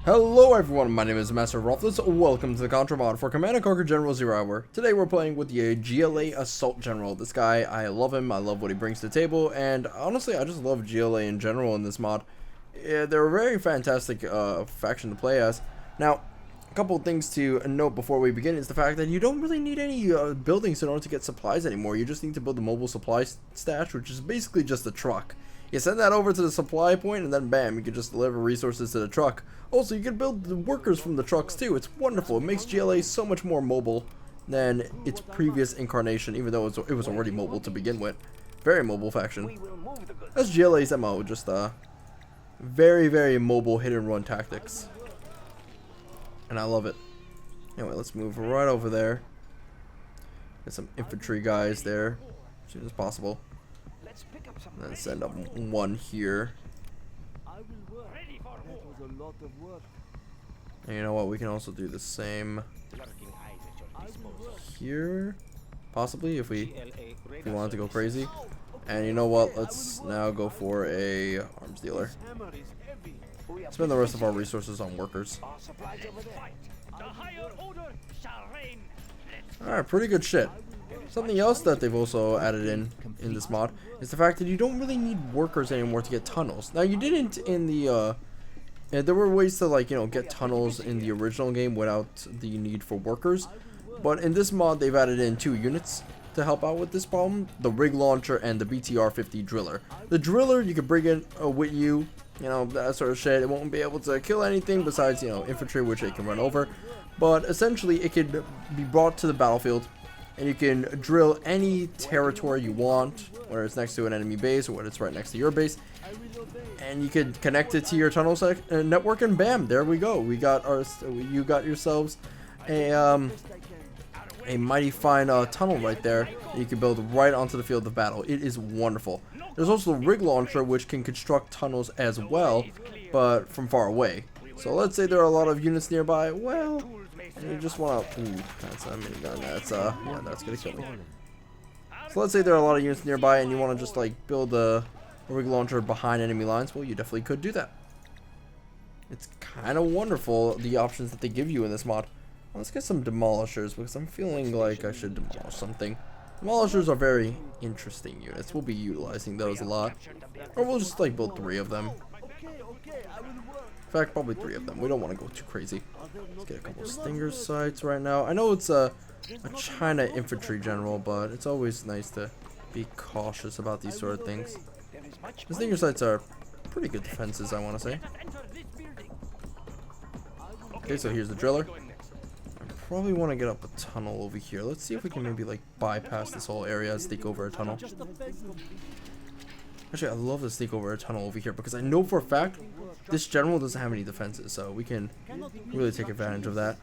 Hello everyone, my name is Masterofroflness. Welcome to the Contra Mod for Command & Conquer General 0 Hour. Today we're playing with the GLA Assault General. This guy, I love him, I love what he brings to the table, and honestly I just love GLA in general in this mod. Yeah, they're a very fantastic faction to play as. Now, a couple of things to note before we begin is the fact that you don't really need any buildings in order to get supplies anymore. You just need to build a mobile supply stash, which is basically just a truck. You send that over to the supply point and then bam, you can just deliver resources to the truck. Also, you can build the workers from the trucks too. It's wonderful. It makes GLA so much more mobile than its previous incarnation, even though it was already mobile to begin with. Very mobile faction. That's GLA's MO, just very, very mobile hit and run tactics. And I love it. Anyway, let's move right over there. Get some infantry guys there as soon as possible. And then send up one here. And you know what? We can also do the same here, possibly if we wanted to go crazy. And you know what? Let's now go for a arms dealer. Spend the rest of our resources on workers. Alright, pretty good shit. Something else that they've also added in this mod is the fact that you don't really need workers anymore to get tunnels. Now, you didn't in the there were ways to, like, you know, get tunnels in the original game without the need for workers, but in this mod they've added in 2 units to help out with this problem: the rig launcher and the BTR-50 driller. The driller you can bring in with you, you know, that sort of shit. It won't be able to kill anything besides, you know, infantry, which it can run over, but essentially it could be brought to the battlefield and you can drill any territory you want, whether it's next to an enemy base or whether it's right next to your base, and you can connect it to your tunnel network, and bam, there we go. You got yourselves a mighty fine tunnel right there that you can build right onto the field of battle. It is wonderful. There's also the rig launcher, which can construct tunnels as well, but from far away. So let's say there are a lot of units nearby. Well, and you just want to... Ooh, that's a minigun. That's, yeah, that's going to kill me. So let's say there are a lot of units nearby and you want to just, like, build a rig launcher behind enemy lines. Well, you definitely could do that. It's kind of wonderful, the options that they give you in this mod. Let's get some demolishers, because I'm feeling like I should demolish something. Demolishers are very interesting units. We'll be utilizing those a lot. Or we'll just, like, build 3 of them. In fact, probably 3 of them. We don't want to go too crazy. Let's get a couple of stinger sights right now. I know it's a China infantry general, but it's always nice to be cautious about these sort of things. The stinger sights are pretty good defenses, I want to say. Okay, so here's the driller. I probably want to get up a tunnel over here. Let's see if we can maybe, like, bypass this whole area and sneak over a tunnel. Actually, I love to sneak over a tunnel over here because I know for a fact this general doesn't have any defenses, so we can really take advantage of that.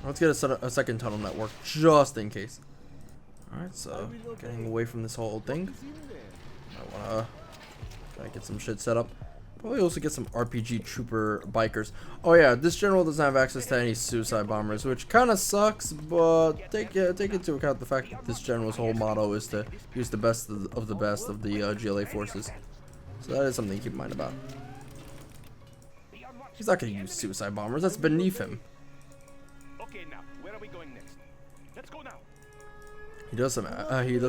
Let's get a second tunnel network just in case. Alright, so getting away from this whole thing. I wanna try to get some shit set up. Probably also get some RPG trooper bikers. Oh yeah, this general doesn't have access to any suicide bombers, which kind of sucks, but take into account the fact that this general's whole motto is to use the best of the best of the GLA forces. So that is something to keep in mind about. He's not going to use suicide bombers. That's beneath him. Okay, now where are we going next? Let's go now. He does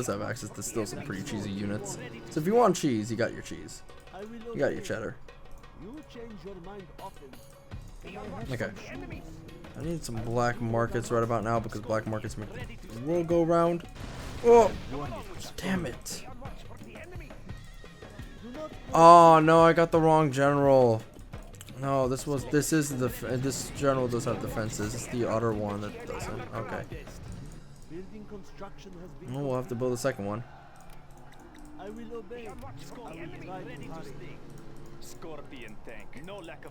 have access to still some pretty cheesy units. So if you want cheese, you got your cheese. You got your cheddar. Okay. I need some black markets right about now because black markets make the world go round. Oh, damn it! Oh no, I got the wrong general. No, this general does have defenses. It's the other one that doesn't. Okay. Well, we'll have to build a second one.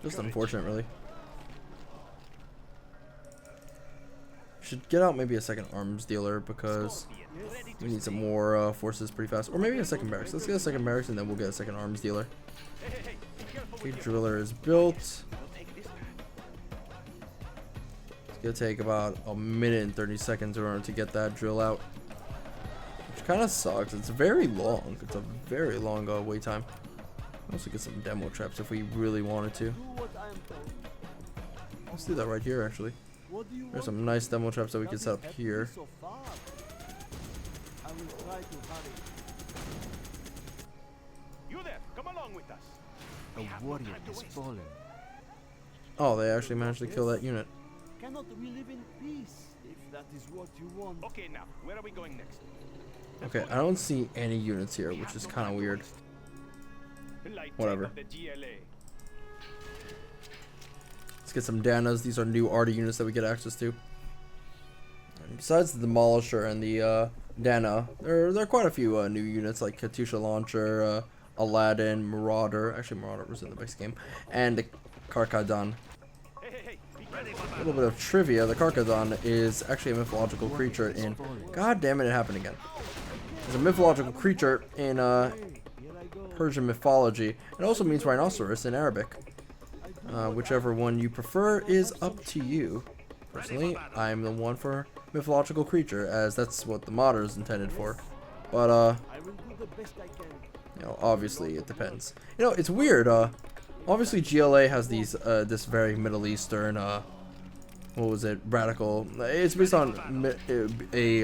Just unfortunate, really. Should get out maybe a second arms dealer because we need some more forces pretty fast. Or maybe a second barracks. Let's get a second barracks and then we'll get a second arms dealer. Okay, driller is built. It's gonna take about a minute and 30 seconds in order to get that drill out. kind of sucks. It's very long. It's a very long wait time. Also get some demo traps if we really wanted to. Let's do that right here, actually. There's some nice demo traps that we can set up here. You there? Come along with us. A warrior has fallen. Oh, they actually managed to kill that unit. Cannot we live in peace if that is what you want? Okay, now where are we going next? Okay, I don't see any units here, which is kind of weird. Light Whatever. of the GLA. Let's get some Danas. These are new arty units that we get access to. And besides the Demolisher and the Dana, there are quite a few new units like Katusha Launcher, Aladdin, Marauder. Actually, Marauder was in the base game, and the Karkadan. A little bit of trivia: the Karkadan is actually a mythological creature in. God damn it! It happened again. It's a mythological creature in Persian mythology. It also means rhinoceros in Arabic. Whichever one you prefer is up to you. Personally, I'm the one for mythological creature, as that's what the modder is intended for. But you know, obviously it depends. You know, it's weird. Obviously GLA has these this very Middle Eastern what was it, radical. It's based on a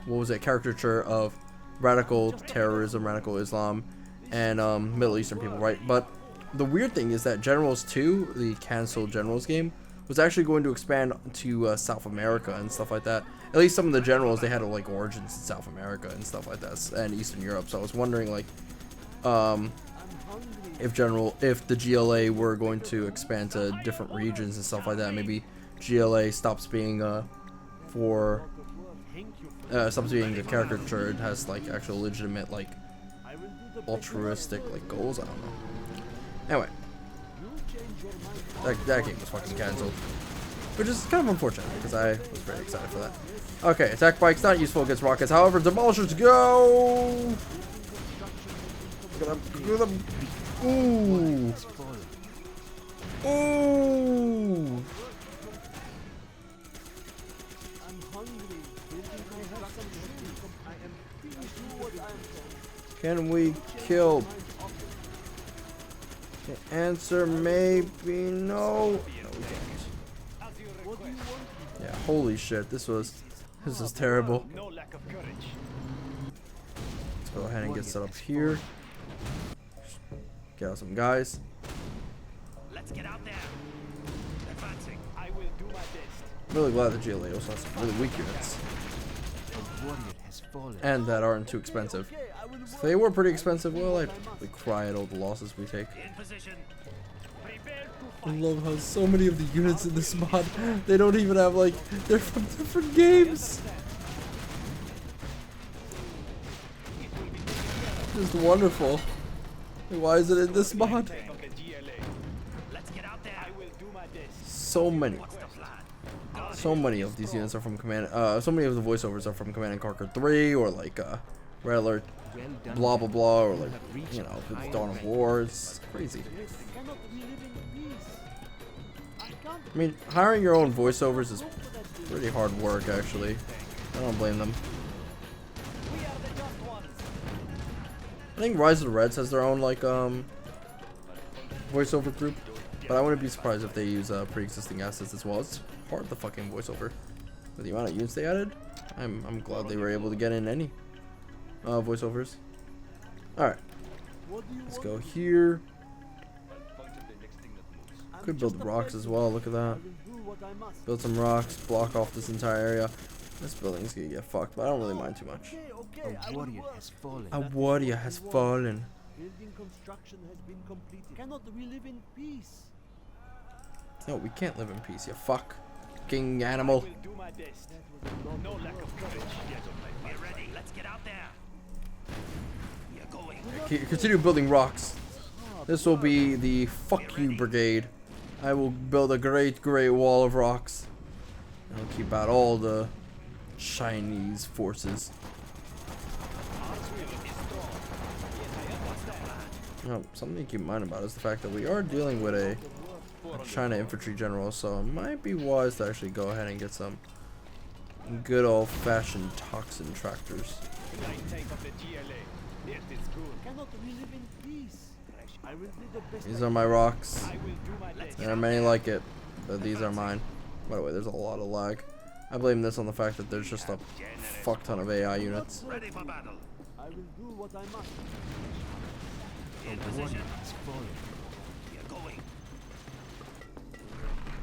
what was it, caricature of radical terrorism, radical Islam, and Middle Eastern people, right? But the weird thing is that Generals 2, the canceled Generals game, was actually going to expand to South America and stuff like that. At least some of the Generals, they had like origins in South America and stuff like that, and Eastern Europe. So I was wondering, like, if the GLA were going to expand to different regions and stuff like that, maybe GLA stops being stops being the caricature. It has like actual legitimate, like, altruistic, like, goals. I don't know. Anyway, that game was fucking cancelled, which is kind of unfortunate because I was very excited for that. Okay, attack bike's not useful against rockets. However, demolishers go. Look at them. Ooh. Ooh. Can we kill? The answer may be no. No, we can't. Yeah, holy shit, this is terrible. Let's go ahead and get set up here. Get out some guys. Let's get out there. Advancing. I will do my best. I'm really glad the GLA also has some really weak units. And that aren't too expensive. If they were pretty expensive, well, I'd probably cry at all the losses we take. I love how so many of the units in this mod, they don't even have, like, they're from different games. Just wonderful. Why is it in this mod? So many. So many of these units are from Command. So many of the voiceovers are from Command and Conquer 3, or like Red Alert, blah blah blah, or like, you know, Dawn of War. It's crazy. I mean, hiring your own voiceovers is pretty hard work, actually. I don't blame them. I think Rise of the Reds has their own, like, voiceover group, but I wouldn't be surprised if they use pre-existing assets as well. It's hard to fucking voiceover with the amount of units they added. I'm glad they were able to get in any voiceovers. All right, let's go here. Could build rocks as well. Look at that. Build some rocks, block off this entire area. This building's gonna get fucked, but I don't really mind too much. A warrior has fallen. A warrior has fallen. Building construction has been completed. Cannot we live in peace? No, we can't live in peace, you fucking animal. No lack of courage. We're ready. Let's get out there. We're going. Continue building rocks. This will be the fuck you brigade. I will build a great wall of rocks. I'll keep out all the Chinese forces. Something to keep in mind about is the fact that we are dealing with a China infantry general, so it might be wise to actually go ahead and get some Good old-fashioned toxin tractors. Light tank of the GLA. It is good. Cannot we live in peace? I will do the best. These are my rocks. I will do my best. There are many like it, but these are mine. By the way, there's a lot of lag. I blame this on the fact that there's just a fuck ton of AI units. Ready for battle. I will do what I must. In A warrior position. has fallen. We are going.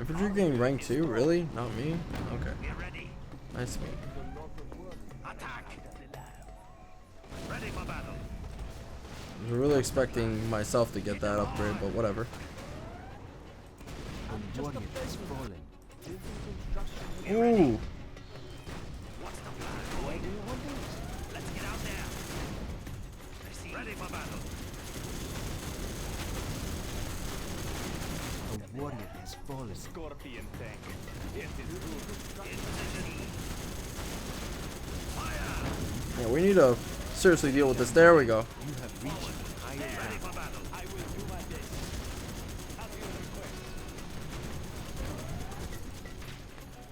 Infantry getting rank 2? Really? Not me? Okay. We are ready. Nice me. Attack. Ready for battle. I was really expecting myself to get that upgrade, but whatever. A warrior has fallen. Ooh! What's the plan, boy? Let's get out there. Ready for battle. A warrior has fallen. Scorpion tank. It is good. In position. Fire. Yeah, we need to seriously deal with this. There we go. You have reached a higher Ready rank. for battle. I will do my best. Have your request.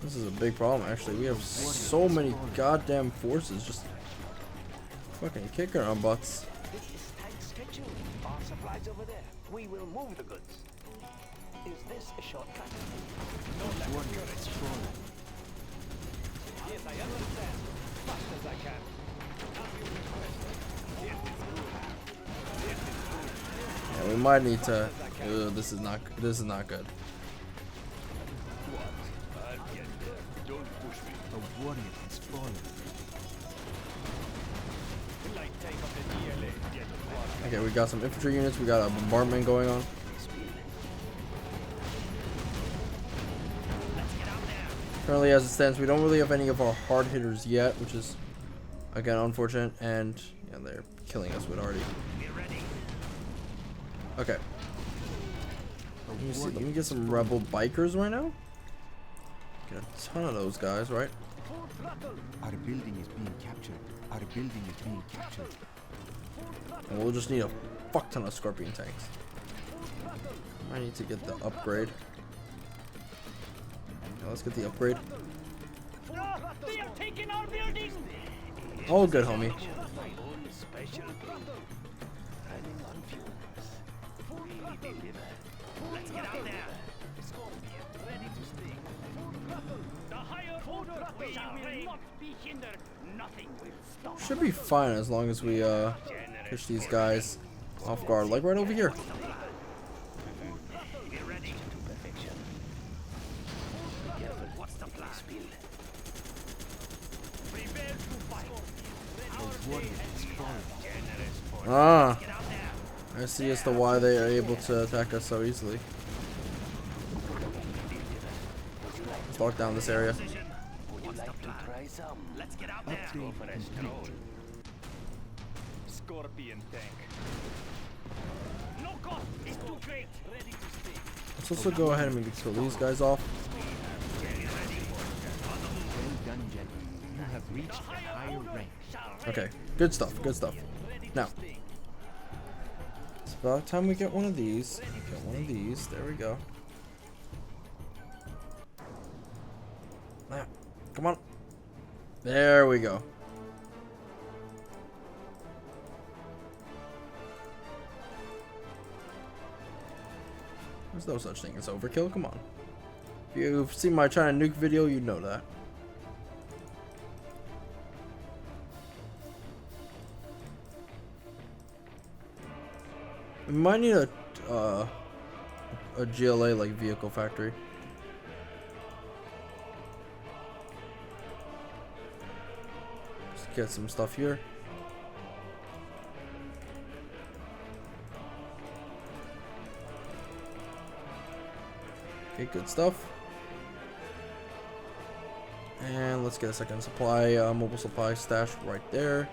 This is a big problem, actually. We have so many goddamn forces just fucking kicking our butts. This is tight schedule. Our supplies over there. We will move the goods. Is this a shortcut? A warrior has fallen. Yes, I understand. Fast as I can. Have your request. It is good. It is good. Yeah, we might need to. This is not good. I'll get there. Don't push me. A warrior has fallen. Light tank of the GLA. Get across. Okay, we got some infantry units. We got a bombardment going on. Let's get out there. Currently, as it stands, we don't really have any of our hard hitters yet, which is again unfortunate. And yeah, they're killing us with already. We're ready. Okay, A let me see. warrior Let me get some rebel bikers right now. Get a ton of those guys, right? Our building is being captured. Our building is being captured. And we'll just need a fuck ton of scorpion tanks. I need to get the upgrade. Yeah, let's get the upgrade. They are taking our building. Oh, good, homie. My own special breed. Running on fumes. Really deliver. Let's get out there. Scorpion ready to sting. The higher order will not be hindered. Nothing will stop. Should be fine as long as we push these guys off guard, like right over here. We're ready. To perfection. Careful. What's the plan? Prepare to fight. A warrior has fallen. Ah, Get out there. I see as to why they are able to attack us so easily. Let's lock down this area. Position. Would you like to try some? Let's get out there. Upgrade complete. Scorpion tank. No cost is too great. Ready to sting. Let's also go ahead and kill these guys off. Well done, gentlemen. You have reached a higher rank. Okay, good stuff, good stuff. Now, it's about time we get one of these. Get one of these. There we go. Now, come on. There we go. There's no such thing as overkill. Come on. If you've seen my China nuke video, you'd know that. We might need a GLA like vehicle factory. Just get some stuff here. Okay, good stuff. And let's get a second supply, mobile supply stash right there.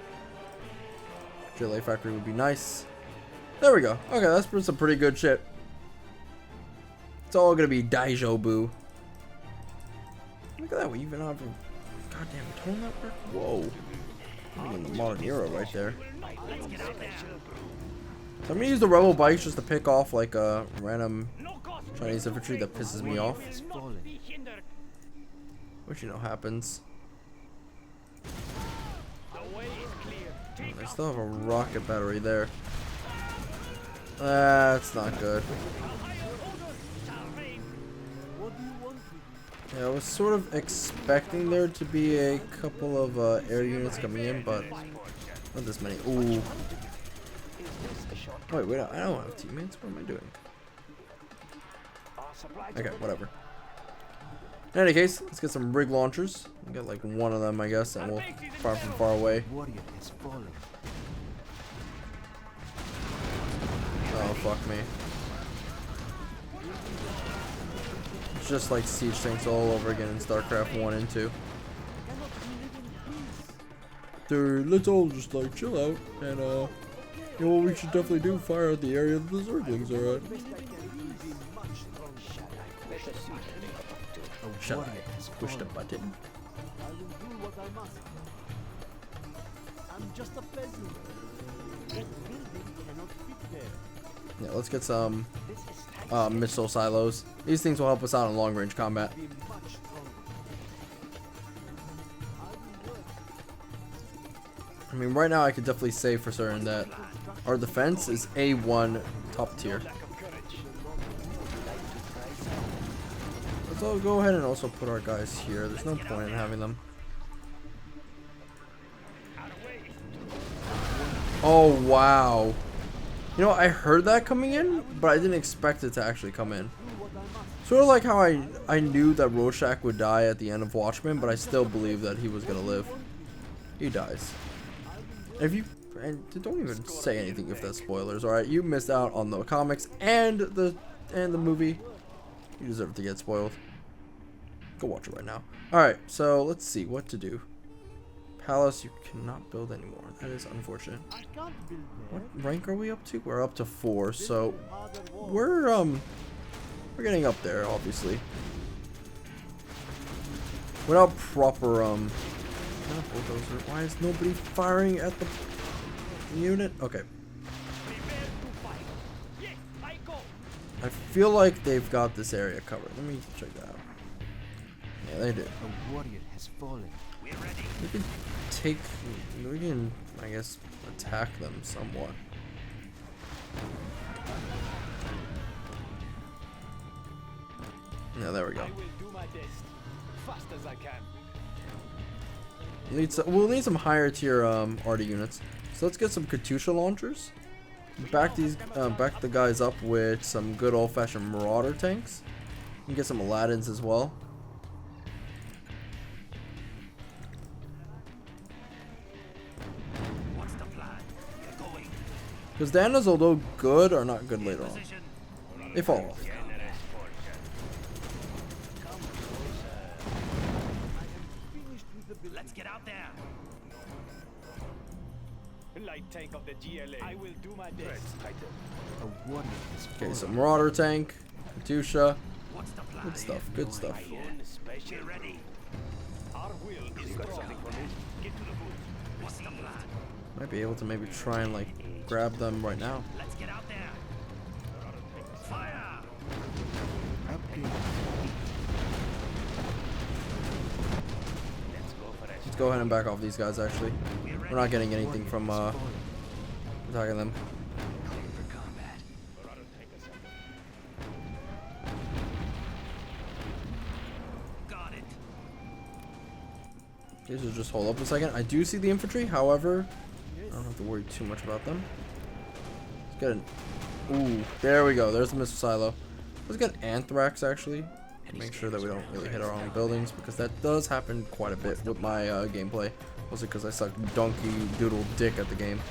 GLA factory would be nice. There we go. Okay, that's some pretty good shit. It's all gonna be Daijobu. Look at that, we even have a goddamn tone network. Whoa. I'm in the modern era right there. Let's get out there. So I'm gonna use the rebel bikes just to pick off like a random No cost. Chinese infantry that pisses me off. Has fallen. Be hindered. Which you know happens. I still have a rocket battery there. That's not good. Yeah, I was sort of expecting there to be a couple of air units coming in, but not this many. Ooh. Wait, I don't have teammates. What am I doing? Okay, whatever. In any case, let's get some rig launchers. We got like one of them, I guess, and we'll fire from far away. Oh, fuck me. It's just like siege tanks all over again in StarCraft 1 and 2. Dude, let's all just like chill out and you know what we should definitely do? Fire out the area that the Zerglings are at. Shall I push the button? I will do what I must. I'm just a peasant. That building cannot fit there. Yeah, let's get some missile silos. These things will help us out in long range combat. Be much stronger. I mean, right now I could definitely say for certain that our defense is A1 top tier. Let's all go ahead and also put our guys here. There's no point in having them. Oh, wow. You know, I heard that coming in, but I didn't expect it to actually come in. Sort of like how I knew that Rorschach would die at the end of Watchmen, but I still believe that he was going to live. He dies. If you... And don't even say anything if that's spoilers, alright? You missed out on the comics and the movie. You deserve to get spoiled. Go watch it right now. Alright, so let's see what to do. Palace, you cannot build anymore. That is unfortunate. What rank are we up to? We're up to 4, so we're getting up there, obviously. Without proper bulldozer. Why is nobody firing at the unit? Okay. I feel like they've got this area covered. Let me check that out. Yeah, they do. A warrior has fallen. We can take. We can, I guess, attack them somewhat. Yeah, there we go. I will do my best, fast as I can. We'll need some higher tier RD units. So let's get some Katyusha launchers. Back the guys up with some good old-fashioned Marauder tanks. And get some Aladdins as well. What's the plan? Get going. Because the Annas, although good, are not good later on. They fall off. Let's get out there. Light tank of the GLA. I will do my best. A warrior has Okay, fallen. some Marauder tank, Katyusha. What's the plan? Good stuff, good stuff. Get ready. Our will is strong. Get to the booth. What's the plan? Might be able to maybe try and like grab them right now. Let's get out there. Fire! Upgrade. Let's go ahead and back off these guys actually. We're not getting anything from attacking them. Got it. These will just hold up a second. I do see the infantry, however, I don't have to worry too much about them. Let's get an... Ooh, there we go. There's the missile silo. Let's get Anthrax actually. Make sure that we don't really hit our own buildings, because that does happen quite a bit with my gameplay. Mostly because I suck donkey doodle dick at the game.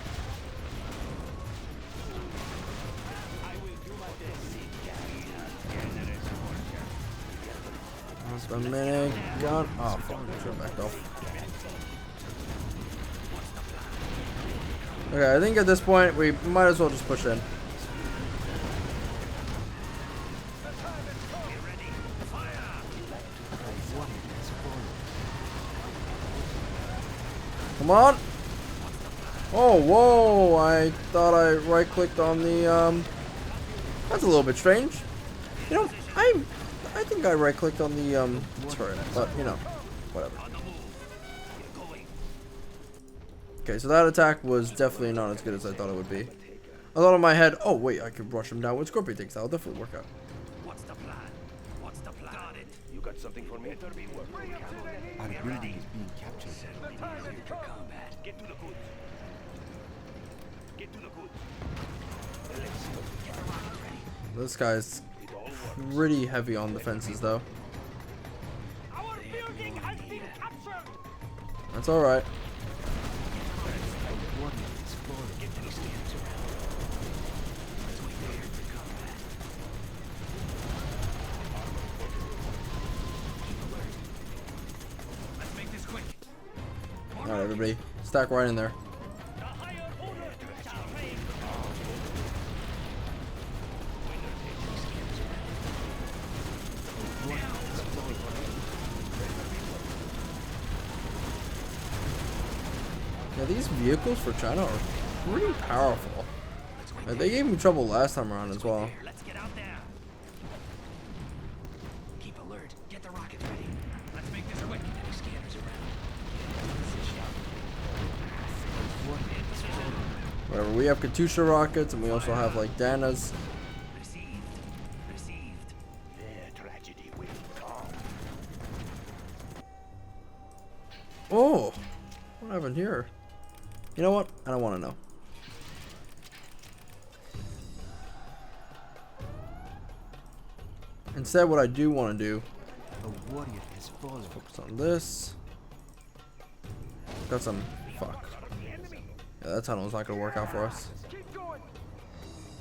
That's my mini gun. Oh, fuck. I should have backed off. Okay, I think at this point we might as well just push in. Come on! Oh, whoa! I thought I right-clicked on the, That's a little bit strange. You know, I think I right-clicked on the, turret, but, you know, whatever. Okay, so that attack was definitely not as good as I thought it would be. I thought in my head, oh wait, I could rush him down with scorpion things. That'll definitely work out. What's the plan? What's the plan? Got it. You got something for me? Our building is being captured. Get to the goods. Get to the goods. This guy's pretty heavy on the fences though. Our building has been captured. That's alright. Let's make this quick. Alright, everybody. Stack right in there. The higher order shall reign. Yeah, these vehicles for China are pretty powerful. They gave me trouble last time around as well. Let's get out there. Keep alert. Get the rockets ready. Let's make this quick. Any scanners around. Whatever, we have Katusha rockets and we also have like Danas. Received. Received. Their tragedy will come. Oh! What happened here? You know what? I don't want to know. Instead, what I do want to do, A warrior has fallen. focus on this. Got some. Fuck. Yeah, that tunnel's not gonna work out for us. Keep going.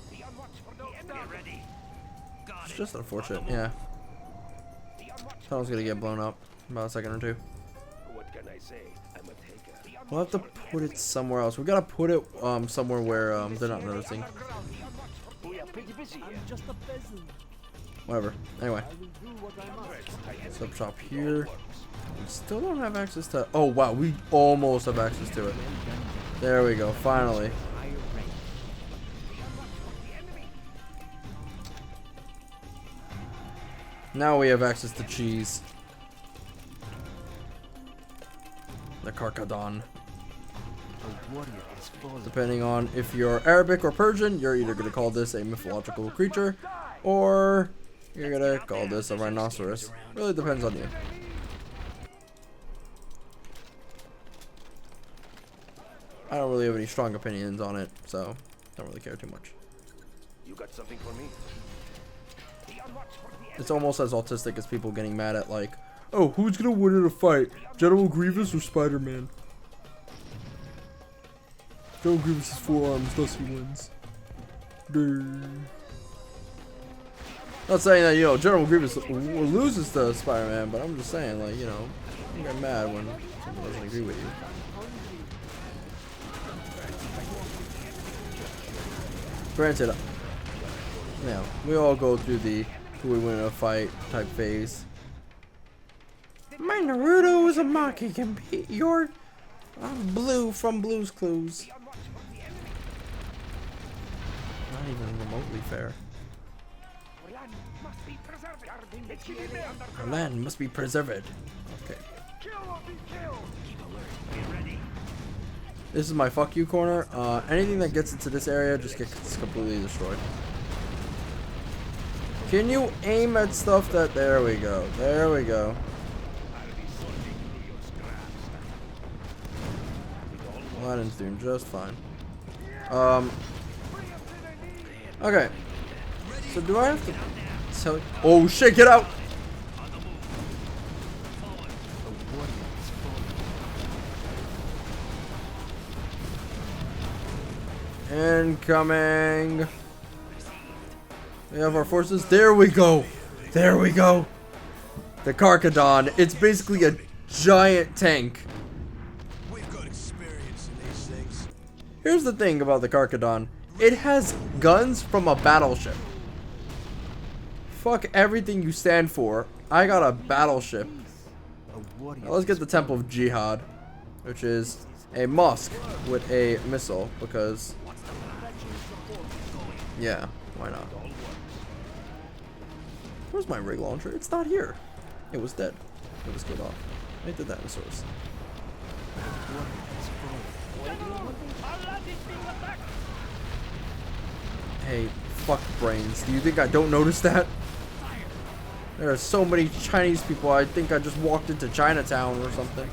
Be on watch for those Get ready. Got It's it. just unfortunate. Yeah, Be on watch. tunnel's gonna get blown up in about a second or two. What can I say? I'm a taker. Be on We'll have to put it somewhere else. We gotta put it somewhere where they're not noticing. We are pretty busy here. I'm just a peasant. Whatever. Anyway, I will do what I must. sub shop here. We still don't have access to. Oh wow, we almost have access to it. There we go. Finally. Now we have access to cheese. The Karkadon. A warrior has fallen. Depending on if you're Arabic or Persian, you're either going to call this a mythological creature, or you're going to call this a rhinoceros. Really depends on you. I don't really have any strong opinions on it, so don't really care too much. You got something for me? Be on watch for the It's almost as autistic as people getting mad at like, oh, who's going to win in a fight? General Grievous or Spider-Man? General Grievous has 4 arms, thus he wins. Durr. Not saying that, you know, General Grievous loses to Spider-Man, but I'm just saying, like, you know, you get mad when someone doesn't agree with you. Granted, you know, we all go through the who we win in a fight type phase. My Naruto is a monkey can beat your Blue from Blue's Clues. Not even remotely fair. land must be preserved. It should be Our land must be preserved. Okay. Kill or be killed. Keep alert. Get ready. This is my fuck you corner. Anything that gets into this area just gets completely destroyed. Can you aim at stuff that... There we go. There we go. Aladdin's doing just fine. Okay. So do I have to tell... Oh shit, get out! Incoming. We have our forces. There we go. There we go. The Karkadon. It's basically a giant tank. We've got experience in these things. Here's the thing about the Karkadon. It has guns from a battleship. Fuck everything you stand for. I got a battleship. Now let's get the Temple of Jihad, which is a mosque with a missile, because... Yeah, why not? Where's my rig launcher? It's not here. It was dead. It was killed off. I did that in the source. Hey, fuck brains. Do you think I don't notice that? There are so many Chinese people, I think I just walked into Chinatown or something.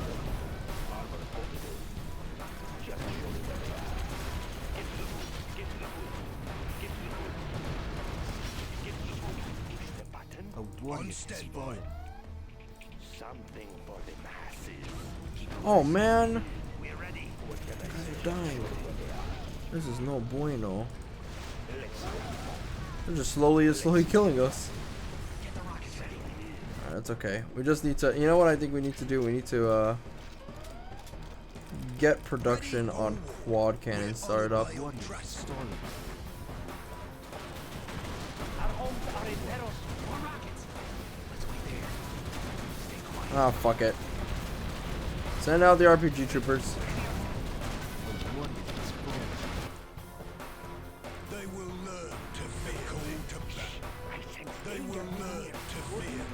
On standby. Something for the masses. Oh man, We're ready. they're dying. This is no bueno. They're just slowly killing us. Alright, that's okay. We just need to, you know what I think we need to do? We need to get production on quad cannons started up. Our homes are in peril. More rockets. Let's wait there. Stay quiet. Ah, fuck it. Send out the RPG troopers. They will learn to fear me. They will learn to fear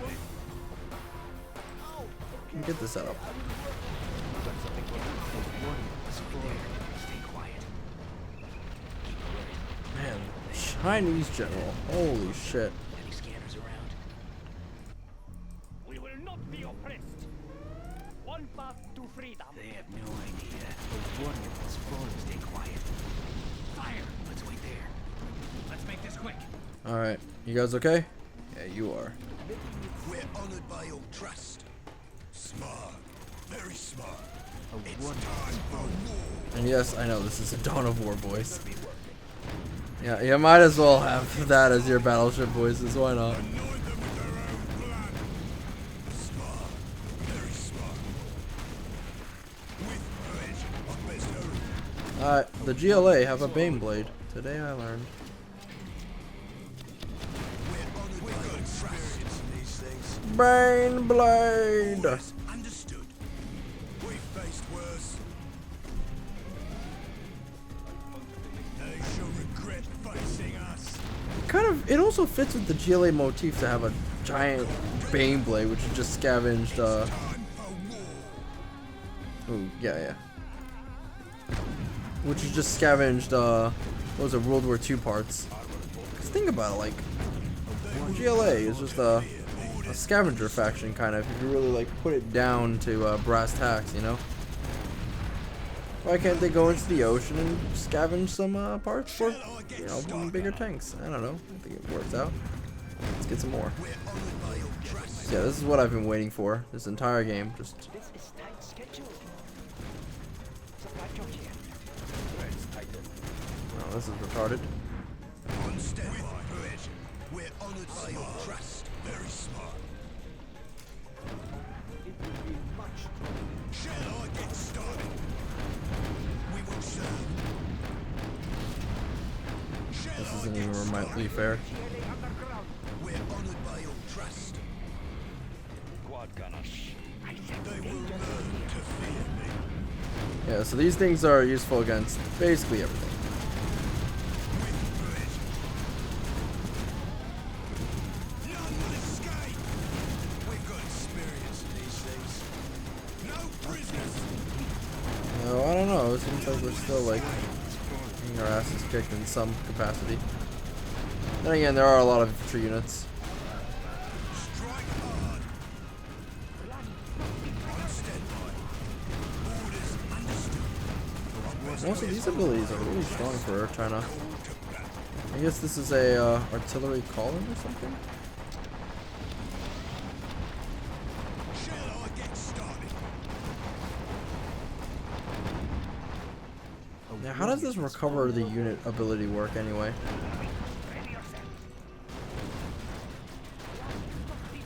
me. Get this set up. Stay quiet. Man, Chinese general. Holy shit. Any scanners around? We will not be oppressed. One path to freedom. They have no idea. Stay quiet. Fire! Let's wait there. Let's make this quick. Alright, you guys okay? Yeah, you are. We're honored by your trust. Smart. Very smart. It's time for war. And yes, I know this is a Dawn of War voice. Yeah, you might as well have that as your battleship voices. Why not? Anoint them with their own blood. Smart. Very smart. With pleasure. Alright, the GLA have a Baneblade. Today I learned. We've got experience in these things. Baneblade! Understood. We've faced worse. They shall regret facing us. Kind of, it also fits with the GLA motif to have a giant Baneblade, which is just scavenged, Time for war. ooh, yeah. Which is just scavenged, what was it, World War II parts. Cause think about it, like, GLA is just a scavenger faction, kind of, if you really, like, put it down to, brass tacks, you know? Why can't they go into the ocean and scavenge some, parts for, you know, bigger tanks? I don't know. I think it works out. Let's get some more. So yeah, this is what I've been waiting for this entire game. Just This is tight schedule. Supply truck here. oh, this is retarded. On standby. With pleasure. We're honored by your trust. Very smart. It will be much trouble. Shall I get started? We will serve. Shall This I isn't get even remotely fair. We're honored by your trust. Quad gunners. They will learn to fear me. Yeah, so these things are useful against basically everything. With pleasure. None will escape. We've got experience in these things. No prisoners. No, I don't know. It seems like we're still like getting our asses kicked in some capacity. Then again, there are a lot of infantry units. Strike hard. On standby. Orders understood. Most of these abilities are really strong for China. I guess this is a artillery column or something. Shall I get started? Now, how does this recover the unit ability work anyway?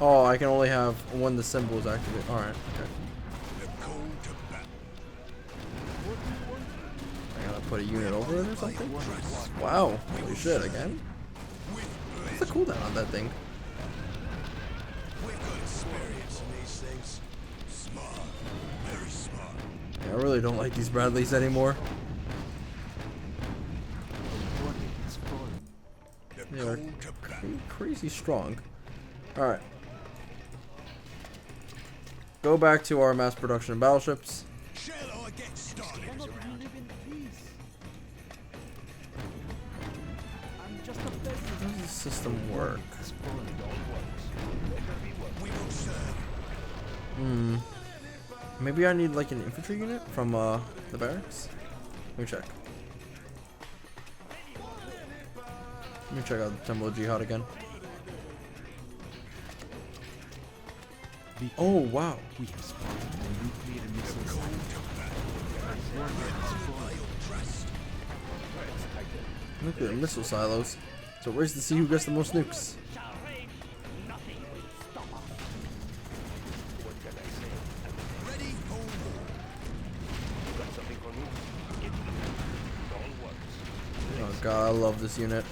Oh, I can only have when the symbol is activated. Alright, okay. The call to battle. I gotta put a unit over it or something? Wow, holy shit, again? With What's pleasure. the cooldown on that thing? We've got experience in these things. Smart. Very smart. Yeah, I really don't like these Bradleys anymore. The They are call to battle. crazy strong. Alright. Go back to our mass production battleships. Shall I get started? system work? We will serve. Maybe I need like an infantry unit from the barracks. Let me check. Let me check out the Temple of Jihad again. Oh wow. We have spotted the nuclear missile site. A warrior has fallen. Nuclear missile silos. So race to see who gets the most nukes. Shall reign, nothing will stop us. Ready for war. Oh god, I love this unit.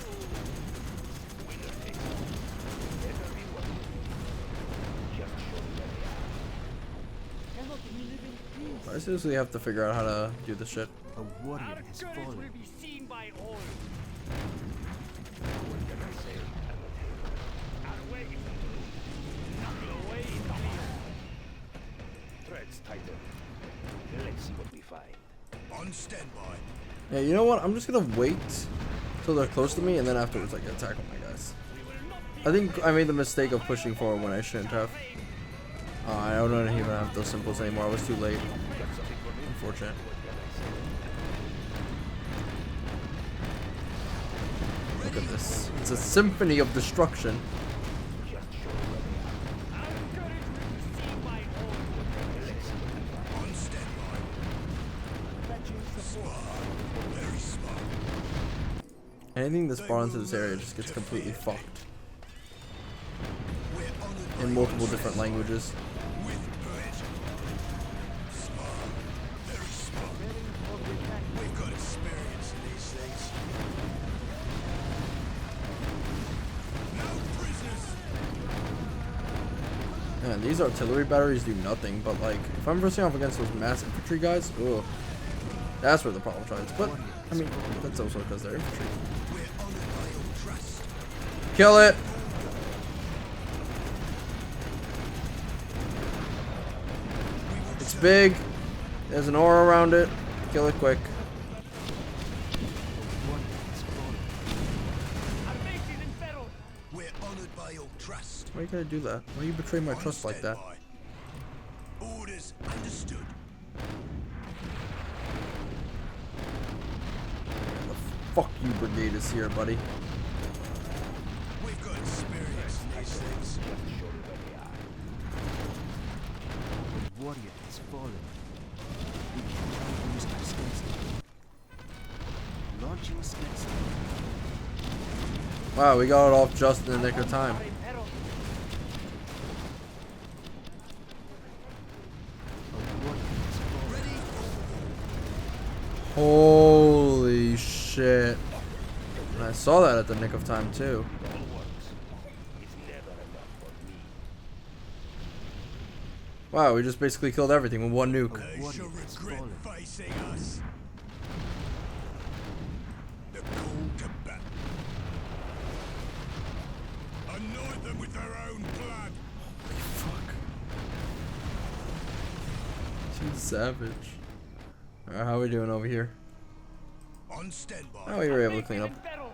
I seriously have to figure out how to do this shit. A warrior Our has courage will fallen. be seen by all. Our way, nothing away is Threads tighten. Let's see what we find. On standby. Yeah, you know what? I'm just gonna wait till they're close to me, and then afterwards I can tackle my guys. I think I made the mistake of pushing forward when I shouldn't have. I don't even have those symbols anymore. I was too late. Unfortunate. Look at this. It's a symphony of destruction. Our courage will be seen by all. On standby. Smart. Very smart. Anything that spawns into this area just gets completely fucked. We're honored by In multiple different languages. with pleasure. Smart. Very smart. We've got experience in these things. No prisoners. Man, these artillery batteries do nothing, but like, if I'm versing off against those mass infantry guys, ugh. That's where the problem shines. But, I mean, that's also because they're infantry. We're honored by your trust. Kill it! It's big. There's an aura around it. Kill it quick. Our base is in peril. We're honored by your trust. Why are you gonna do that? Why you betray my On trust like that? standby. Orders understood. The fuck you brigade is here, buddy. We've got experience in these things. A warrior has fallen. We can now use our skills. Launching skills. Wow, we got it off just in the nick of time. In peril. A warrior has fallen. Ready? Holy shit. And I saw that at the nick of time too. Wow, we just basically killed everything with one nuke. They Warrior shall has regret fallen. facing us. The call to battle. Anoint them with their own blood. Fuck. Too savage. Alright, how are we doing over here? On standby. Oh, we were able to Base clean is up. in peril.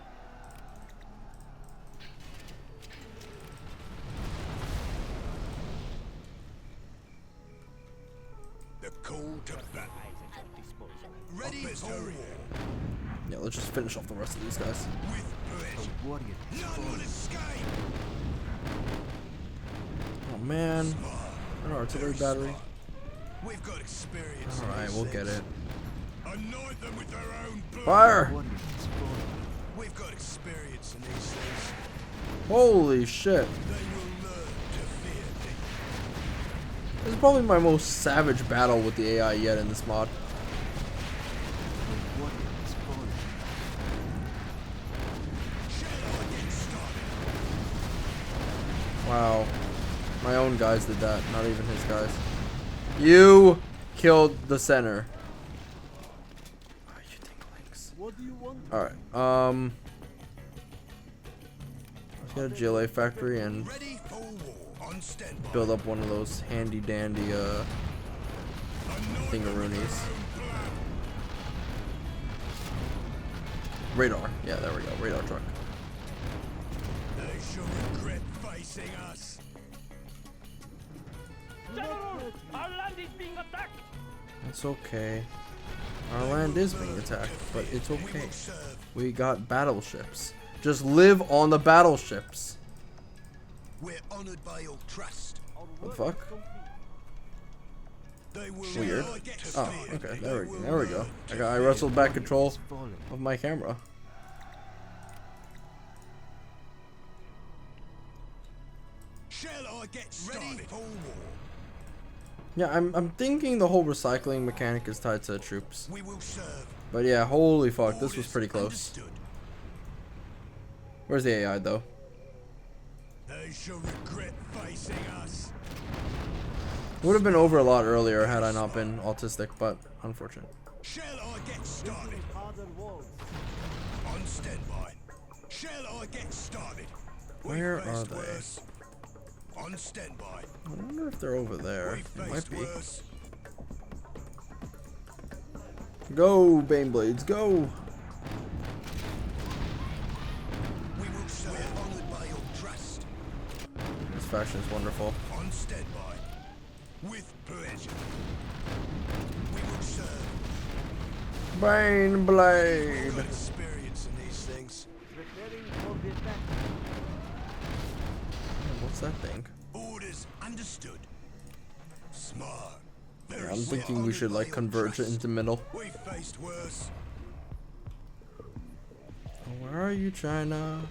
The call to battle. Ready for war. Yeah, let's just finish off the rest of these guys. With pleasure. A warrior has None will fallen. escape. Oh man. Smart. An artillery Very battery. smart. We've got experience. in Alright, these we'll get things. it. Anoint them with their own blood. Fire! Warrior has fallen. We've got experience in these things. Holy shit. They will learn to fear me. This is probably my most savage battle with the AI yet in this mod. A warrior has fallen. Shall I get started? Wow. My own guys did that, not even his guys. You killed the center. You tinklings. What do you want? Alright, let's get a GLA factory and Ready for war. On standby. build up one of those handy dandy Anoint them with their thingaroonies. own blood. Radar. Yeah, there we go. Radar truck. shall regret facing us. General, our land is being attacked. It's okay. Our land is being attacked, but it's okay. We got battleships. Just live on the battleships. We're honored by your trust. What the fuck? They will Weird. not get Oh, feared. okay. They There will we go. learn to I fear. wrestled back control Falling. of my camera. Shall I get started? For war. Yeah, I'm thinking the whole recycling mechanic is tied to the troops. We will serve. But yeah, holy fuck, this was Orders pretty close. understood. Where's the AI though? They shall regret facing us. Would have been over a lot earlier had I not been autistic, but unfortunate. Shall I get started? Harder walls. On standby. Shall I get started? Where We've are faced they? worse. On standby. I wonder if they're over there. We've It might faced be. worse. Go, Baneblades, go! We will serve. We're honored by your trust. This faction is wonderful. On standby. With pleasure. We will serve. Baneblade! Good experience in these things. Preparing for the attack. What's that thing? Orders understood. Smart. Yeah, Very I'm smart. thinking we should like Honored by your converge it trust. into middle. We've faced worse. Where are you, China?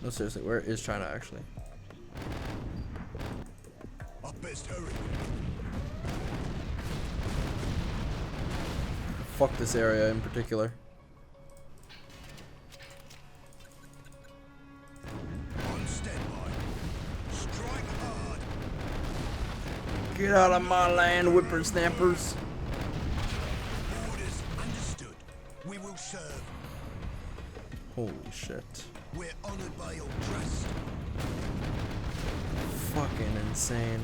No, seriously, where is China actually? I best hurry. Fuck this area in particular. On standby. Strike hard. Get out of my land, whippersnappers! Orders understood. We will serve. Holy shit. We're honored by your trust. Fucking insane.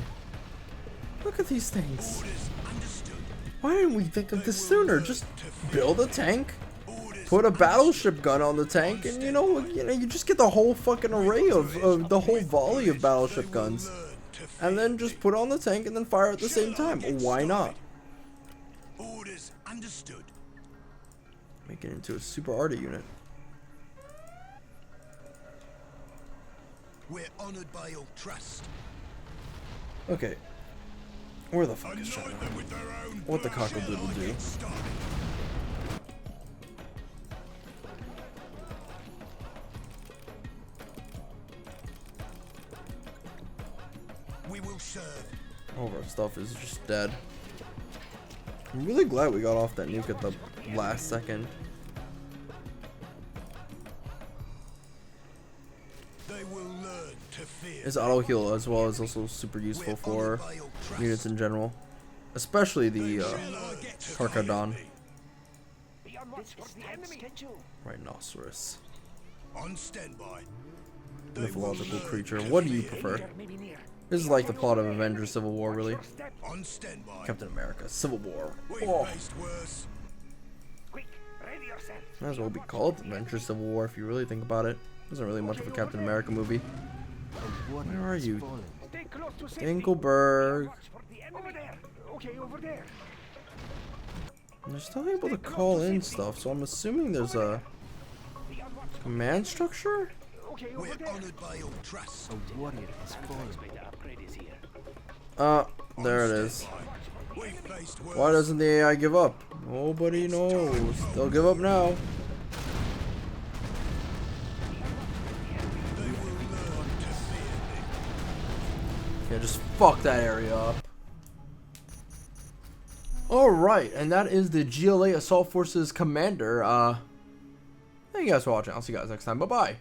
Look at these things. Orders understood. Why didn't we think of this sooner? Just build a tank, Orders put a battleship gun on the tank, and you know, you just get the whole fucking array of the whole volley of battleship guns. learn to And then just put on the tank and then fire at the same time. Why not? Orders understood. Make it into a super arty unit. We're honored by your trust. Okay. Where the fuck is China? Anoint them with their own What the blood. cockle-doodle Shall I do? get started? We will serve. All of our stuff is just dead. I'm really glad we got off that nuke at the last second. They will learn to fear. It's auto heal as well as also super useful for units in general, especially the Karkadon Be on watch for the enemy. Rhinoceros, On standby. mythological creature. What do you prefer? This is like the plot of Avengers Civil War, really. On standby. Captain America Civil War. We've Oh, faced worse. Quick, ready yourself. might as well be called Avengers Civil War if you really think about it. Wasn't really much of a Captain America movie. Where are you? Stay close to safety. Dinkelberg. Watch for the enemy. Over there. Okay, over there. They're still able to call in stuff, so I'm assuming there's a Be on watch. command structure? Okay, We're over there. honored by your trust. A warrior has fallen. The upgrade is here. There it is. We've faced worse. Why doesn't the AI give up? Nobody knows. They'll give up now. They will learn to fear me. Yeah, just fuck that area up. Alright, and that is the GLA Assault Forces Commander. Thank you guys for watching. I'll see you guys next time. Bye-bye.